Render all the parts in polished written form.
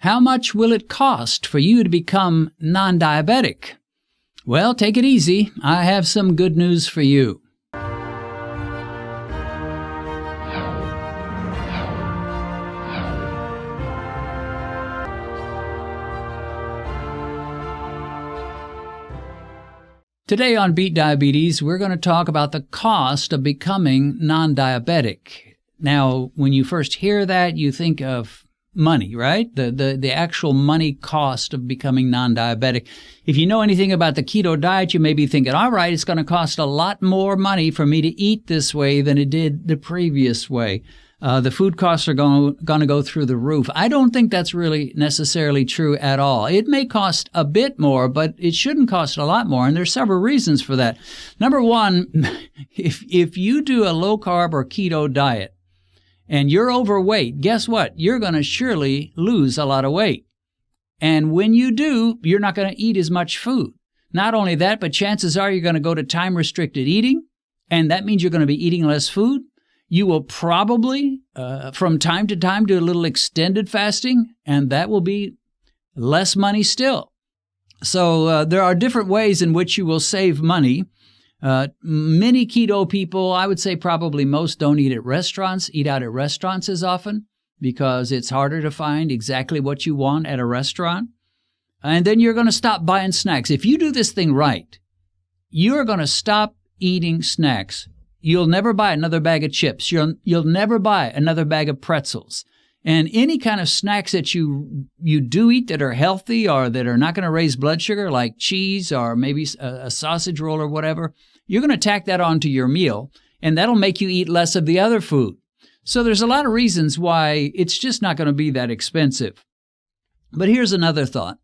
How much will it cost for you to become non-diabetic? Well, take it easy. I have some good news for you. Today on Beat Diabetes, we're going to talk about the cost of becoming non-diabetic. Now, when you first hear that, you think of money, right? The actual money cost of becoming non-diabetic. If you know anything about the keto diet, you may be thinking, all right, it's going to cost a lot more money for me to eat this way than it did the previous way. The food costs are going to go through the roof. I don't think that's really necessarily true at all. It may cost a bit more, but it shouldn't cost a lot more, and there's several reasons for that. Number one, if you do a low-carb or keto diet and you're overweight, guess what? You're going to surely lose a lot of weight. And when you do, you're not going to eat as much food. Not only that, but chances are you're going to go to time-restricted eating, and that means you're going to be eating less food. You will probably, from time to time, do a little extended fasting, and that will be less money still. So there are different ways in which you will save money. Many keto people, I would say probably most, don't eat out at restaurants as often because it's harder to find exactly what you want at a restaurant. And then you're going to stop buying snacks. If you do this thing right, you're going to stop eating snacks. You'll never buy another bag of chips. You'll never buy another bag of pretzels. And any kind of snacks that you do eat that are healthy or that are not going to raise blood sugar, like cheese or maybe a sausage roll or whatever, you're going to tack that onto your meal, and that'll make you eat less of the other food. So there's a lot of reasons why it's just not going to be that expensive. But here's another thought.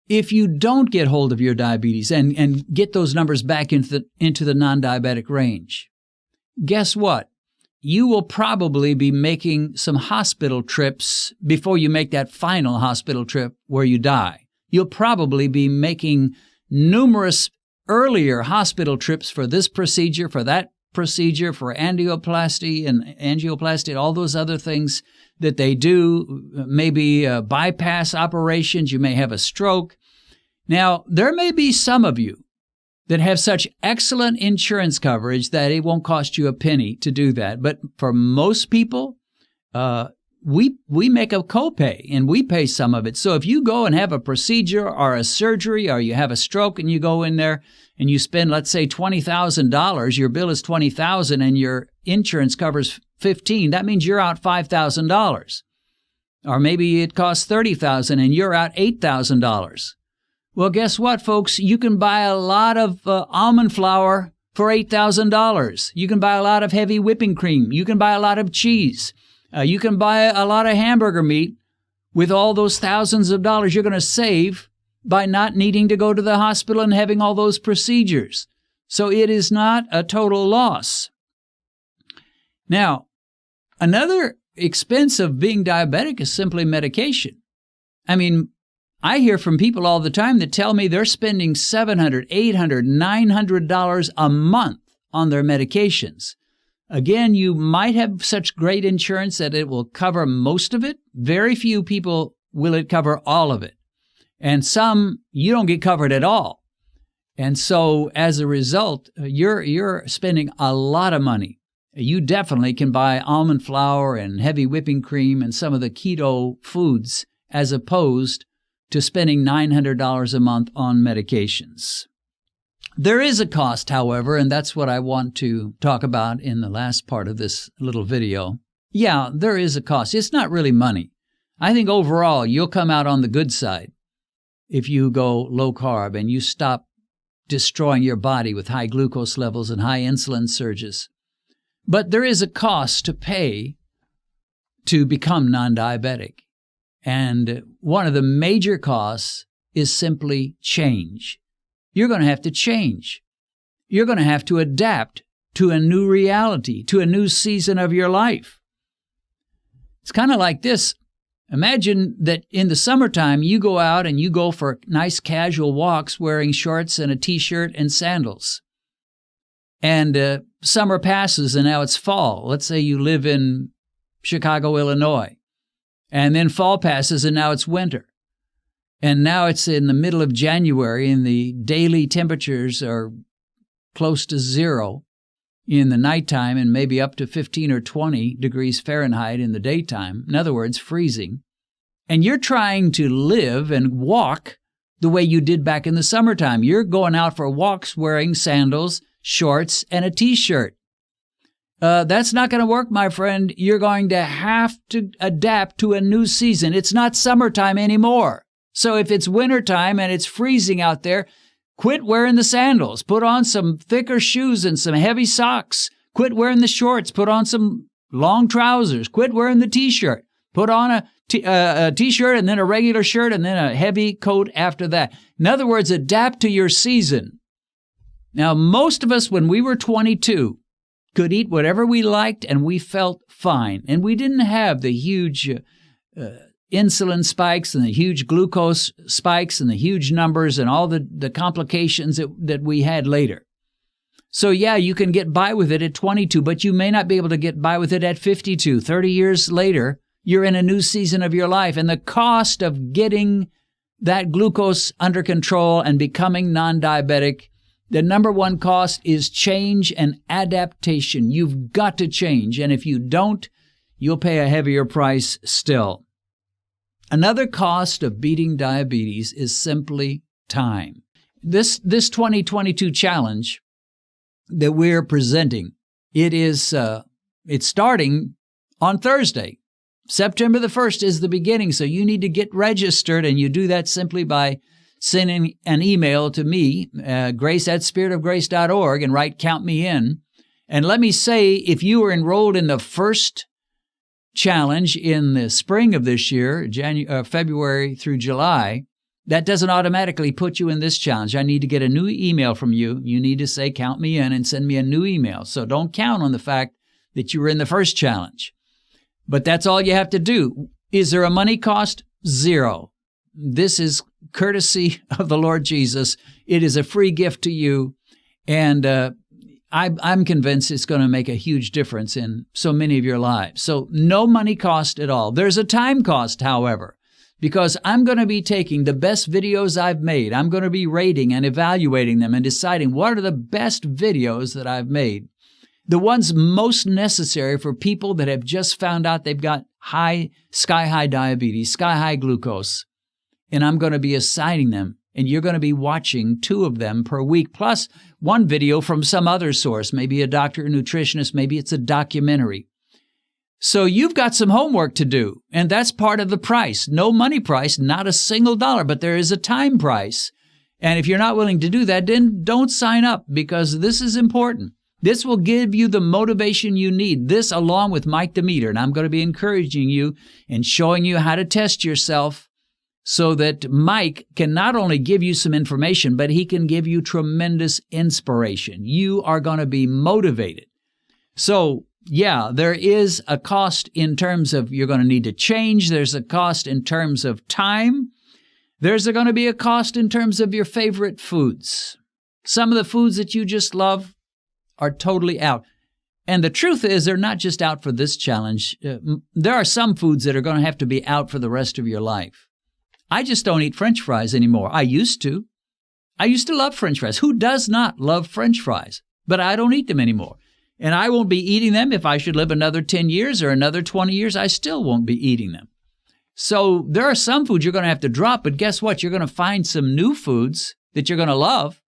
If you don't get hold of your diabetes and get those numbers back into the non-diabetic range, guess what? You will probably be making some hospital trips before you make that final hospital trip where you die. You'll probably be making numerous earlier hospital trips for this procedure, for that procedure, for angioplasty and all those other things that they do, maybe bypass operations. You may have a stroke. Now, there may be some of you that have such excellent insurance coverage that it won't cost you a penny to do that. But for most people, we make a copay and we pay some of it. So if you go and have a procedure or a surgery or you have a stroke and you go in there and you spend, let's say, $20,000, your bill is $20,000 and your insurance covers $15,000, that means you're out $5,000. Or maybe it costs $30,000 and you're out $8,000. Well, guess what, folks? You can buy a lot of almond flour for $8,000. You can buy a lot of heavy whipping cream. You can buy a lot of cheese. You can buy a lot of hamburger meat with all those thousands of dollars you're going to save by not needing to go to the hospital and having all those procedures. So it is not a total loss. Now, another expense of being diabetic is simply medication. I mean, I hear from people all the time that tell me they're spending $700, $800, $900 a month on their medications. Again, you might have such great insurance that it will cover most of it. Very few people will it cover all of it. And some, you don't get covered at all. And so as a result, you're spending a lot of money. You definitely can buy almond flour and heavy whipping cream and some of the keto foods as opposed to spending $900 a month on medications. There is a cost, however, and that's what I want to talk about in the last part of this little video. Yeah, there is a cost. It's not really money. I think overall you'll come out on the good side if you go low carb and you stop destroying your body with high glucose levels and high insulin surges. But there is a cost to pay to become non-diabetic. And one of the major costs is simply change. You're going to have to change. You're going to have to adapt to a new reality, to a new season of your life. It's kind of like this. Imagine that in the summertime, you go out and you go for nice casual walks wearing shorts and a t-shirt and sandals. And summer passes and now it's fall. Let's say you live in Chicago, Illinois. And then fall passes, and now it's winter. And now it's in the middle of January, and the daily temperatures are close to zero in the nighttime and maybe up to 15 or 20 degrees Fahrenheit in the daytime. In other words, freezing. And you're trying to live and walk the way you did back in the summertime. You're going out for walks wearing sandals, shorts, and a T-shirt. That's not going to work, my friend. You're going to have to adapt to a new season. It's not summertime anymore. So if it's wintertime and it's freezing out there, quit wearing the sandals. Put on some thicker shoes and some heavy socks. Quit wearing the shorts. Put on some long trousers. Quit wearing the T-shirt. Put on a T-shirt and then a regular shirt and then a heavy coat after that. In other words, adapt to your season. Now, most of us, when we were 22, could eat whatever we liked and we felt fine. And we didn't have the huge insulin spikes and the huge glucose spikes and the huge numbers and all the complications that we had later. So yeah, you can get by with it at 22, but you may not be able to get by with it at 52. 30 years later, you're in a new season of your life. And the cost of getting that glucose under control and becoming non-diabetic, the number one cost is change and adaptation. You've got to change. And if you don't, you'll pay a heavier price still. Another cost of beating diabetes is simply time. This 2022 challenge that we're presenting, it's starting on Thursday. September the 1st is the beginning, so you need to get registered, and you do that simply by sending an email to me, grace@spiritofgrace.org, and write "Count Me In." And let me say, if you were enrolled in the first challenge in the spring of this year, February through July, that doesn't automatically put you in this challenge. I need to get a new email from you. You need to say "Count Me In" and send me a new email. So don't count on the fact that you were in the first challenge. But that's all you have to do. Is there a money cost? Zero. This is courtesy of the Lord Jesus. It is a free gift to you. And I'm convinced it's going to make a huge difference in so many of your lives. So no money cost at all. There's a time cost, however, because I'm going to be taking the best videos I've made. I'm going to be rating and evaluating them and deciding what are the best videos that I've made. The ones most necessary for people that have just found out they've got sky-high diabetes, sky-high glucose. And I'm going to be assigning them. And you're going to be watching 2 of them per week, plus one video from some other source, maybe a doctor or nutritionist, maybe it's a documentary. So you've got some homework to do, and that's part of the price. No money price, not a single dollar, but there is a time price. And if you're not willing to do that, then don't sign up, because this is important. This will give you the motivation you need. This along with Mike the Meter, and I'm going to be encouraging you and showing you how to test yourself so that Mike can not only give you some information, but he can give you tremendous inspiration. You are going to be motivated. So, yeah, there is a cost in terms of you're going to need to change. There's a cost in terms of time. There's going to be a cost in terms of your favorite foods. Some of the foods that you just love are totally out. And the truth is, they're not just out for this challenge. There are some foods that are going to have to be out for the rest of your life. I just don't eat French fries anymore. I used to. I used to love French fries. Who does not love French fries? But I don't eat them anymore. And I won't be eating them if I should live another 10 years or another 20 years. I still won't be eating them. So there are some foods you're going to have to drop, but guess what? You're going to find some new foods that you're going to love.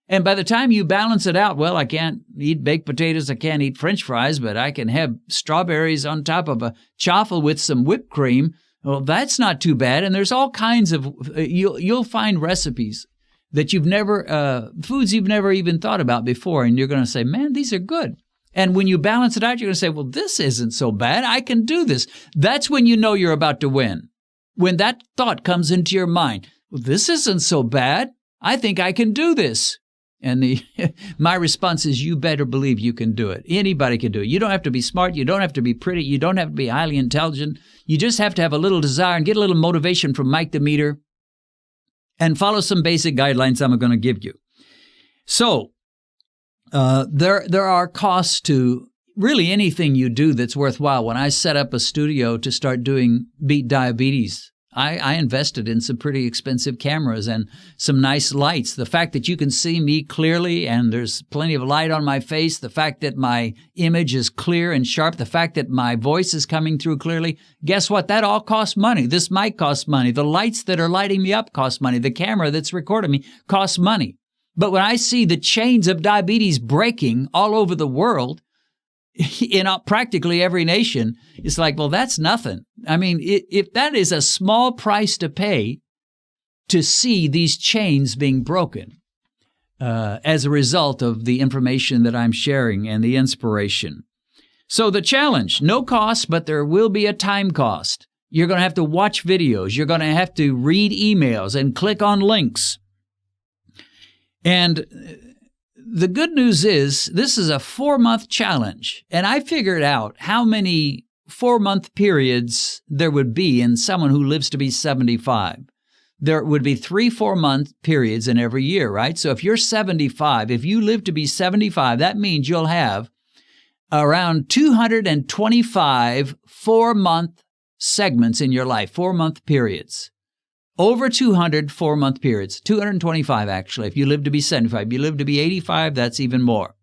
And by the time you balance it out, well, I can't eat baked potatoes, I can't eat French fries, but I can have strawberries on top of a chaffle with some whipped cream. Well, that's not too bad. And there's all kinds of, you'll find recipes that foods you've never even thought about before. And you're going to say, man, these are good. And when you balance it out, you're going to say, well, this isn't so bad. I can do this. That's when you know you're about to win. When that thought comes into your mind, well, this isn't so bad. I think I can do this. And my response is, you better believe you can do it. Anybody can do it. You don't have to be smart. You don't have to be pretty. You don't have to be highly intelligent. You just have to have a little desire and get a little motivation from Mike the Meter and follow some basic guidelines I'm going to give you. So there are costs to really anything you do that's worthwhile. When I set up a studio to start doing Beat Diabetes, I invested in some pretty expensive cameras and some nice lights. The fact that you can see me clearly and there's plenty of light on my face, the fact that my image is clear and sharp, the fact that my voice is coming through clearly, guess what? That all costs money. This mic costs money. The lights that are lighting me up cost money. The camera that's recording me costs money. But when I see the chains of diabetes breaking all over the world, in practically every nation, it's like, well, that's nothing. I mean, if that is a small price to pay to see these chains being broken as a result of the information that I'm sharing and the inspiration. So the challenge, no cost, but there will be a time cost. You're going to have to watch videos. You're going to have to read emails and click on links. And the good news is this is a 4-month challenge, and I figured out how many 4-month periods there would be in someone who lives to be 75. There would be 3 4-month periods in every year, right? So if you're 75, if you live to be 75, that means you'll have around 225 4-month segments in your life, 4-month periods. Over 200 4-month periods, 225 actually. If you live to be 75, if you live to be 85, that's even more.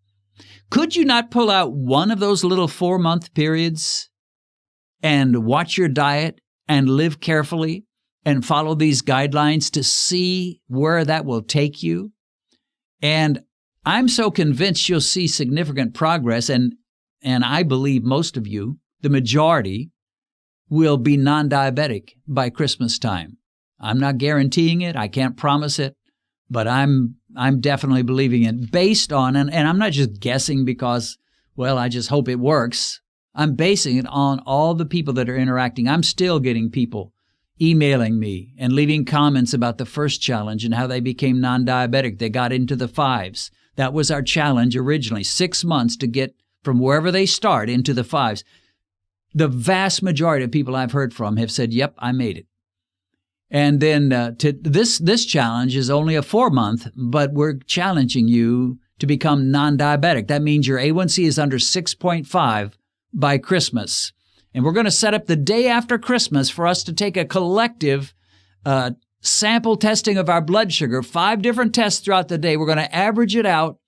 Could you not pull out one of those little 4-month periods and watch your diet and live carefully and follow these guidelines to see where that will take you? And I'm so convinced you'll see significant progress, and I believe most of you, the majority, will be non-diabetic by Christmas time. I'm not guaranteeing it. I can't promise it, but I'm definitely believing it based on, and I'm not just guessing because, well, I just hope it works. I'm basing it on all the people that are interacting. I'm still getting people emailing me and leaving comments about the first challenge and how they became non-diabetic. They got into the 5s. That was our challenge originally, 6 months to get from wherever they start into the 5s. The vast majority of people I've heard from have said, yep, I made it. And then this challenge is only a 4-month, but we're challenging you to become non-diabetic. That means your A1C is under 6.5 by Christmas. And we're going to set up the day after Christmas for us to take a collective sample testing of our blood sugar, 5 different tests throughout the day. We're going to average it out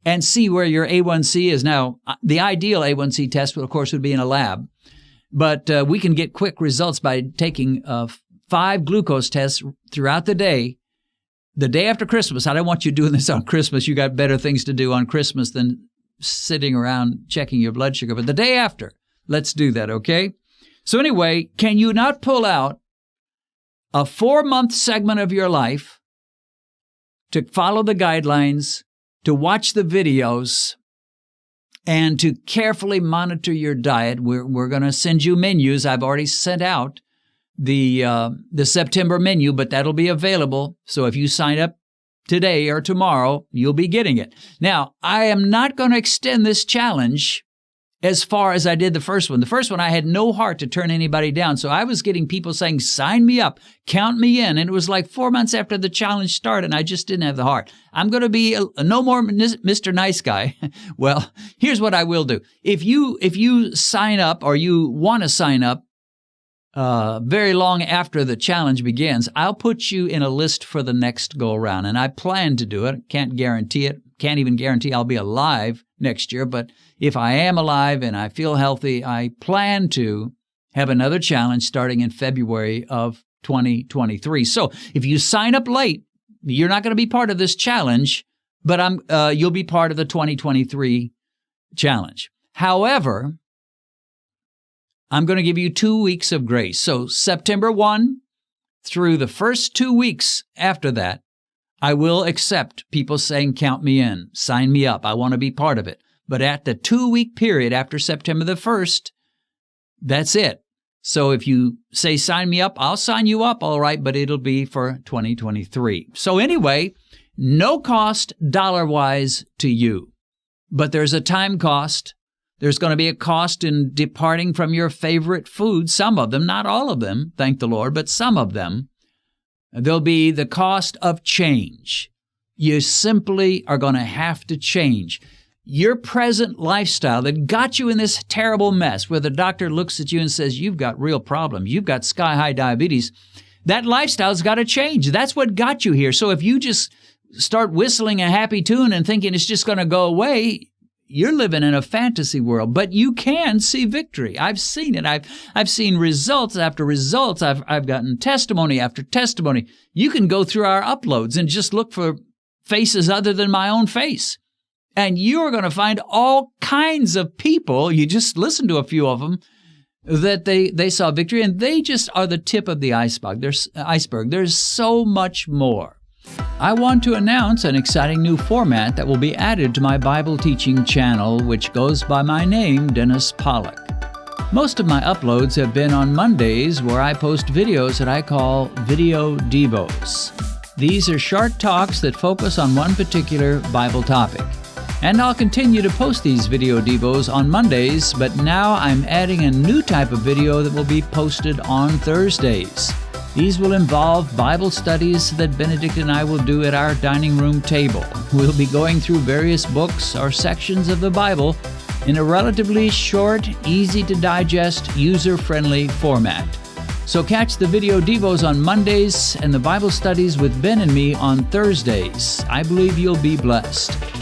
and see where your A1C is. Now, the ideal A1C test, of course, would be in a lab, but we can get quick results by taking 5 glucose tests throughout the day after Christmas. I don't want you doing this on Christmas. You got better things to do on Christmas than sitting around checking your blood sugar. But the day after, let's do that, okay? So anyway, can you not pull out a 4-month segment of your life to follow the guidelines, to watch the videos, and to carefully monitor your diet? We're going to send you menus. I've already sent out the September menu, but that'll be available. So if you sign up today or tomorrow, you'll be getting it. Now, I am not going to extend this challenge as far as I did the first one. The first one, I had no heart to turn anybody down. So I was getting people saying, sign me up, count me in. And it was like 4 months after the challenge started, and I just didn't have the heart. I'm going to be no more Mr. Nice Guy. Well, here's what I will do. If you sign up or you want to sign up, very long after the challenge begins, I'll put you in a list for the next go around. And I plan to do it. Can't guarantee it. Can't even guarantee I'll be alive next year. But if I am alive and I feel healthy, I plan to have another challenge starting in February of 2023. So if you sign up late, you're not going to be part of this challenge, but you'll be part of the 2023 challenge. However, I'm going to give you 2 weeks of grace. So September 1 through the first 2 weeks after that, I will accept people saying, count me in, sign me up. I want to be part of it. But at the 2-week period after September the 1st, that's it. So if you say sign me up, I'll sign you up, all right, but it'll be for 2023. So anyway, no cost dollar-wise to you, but there's a time cost. There's going to be a cost in departing from your favorite food, some of them, not all of them, thank the Lord, but some of them. There'll be the cost of change. You simply are going to have to change. your present lifestyle that got you in this terrible mess where the doctor looks at you and says, you've got real problems, you've got sky-high diabetes, that lifestyle's got to change. That's what got you here. So if you just start whistling a happy tune and thinking it's just going to go away, you're living in a fantasy world. But you can see victory. I've seen it. I've seen results after results. I've gotten testimony after testimony. You can go through our uploads and just look for faces other than my own face. And you're going to find all kinds of people, you just listen to a few of them, that they saw victory, and they just are the tip of the iceberg. There's so much more. I want to announce an exciting new format that will be added to my Bible teaching channel, which goes by my name, Dennis Pollock. Most of my uploads have been on Mondays, where I post videos that I call Video Devos. These are short talks that focus on one particular Bible topic. And I'll continue to post these Video Devos on Mondays, but now I'm adding a new type of video that will be posted on Thursdays. These will involve Bible studies that Benedict and I will do at our dining room table. We'll be going through various books or sections of the Bible in a relatively short, easy-to-digest, user-friendly format. So catch the Video Devos on Mondays and the Bible studies with Ben and me on Thursdays. I believe you'll be blessed.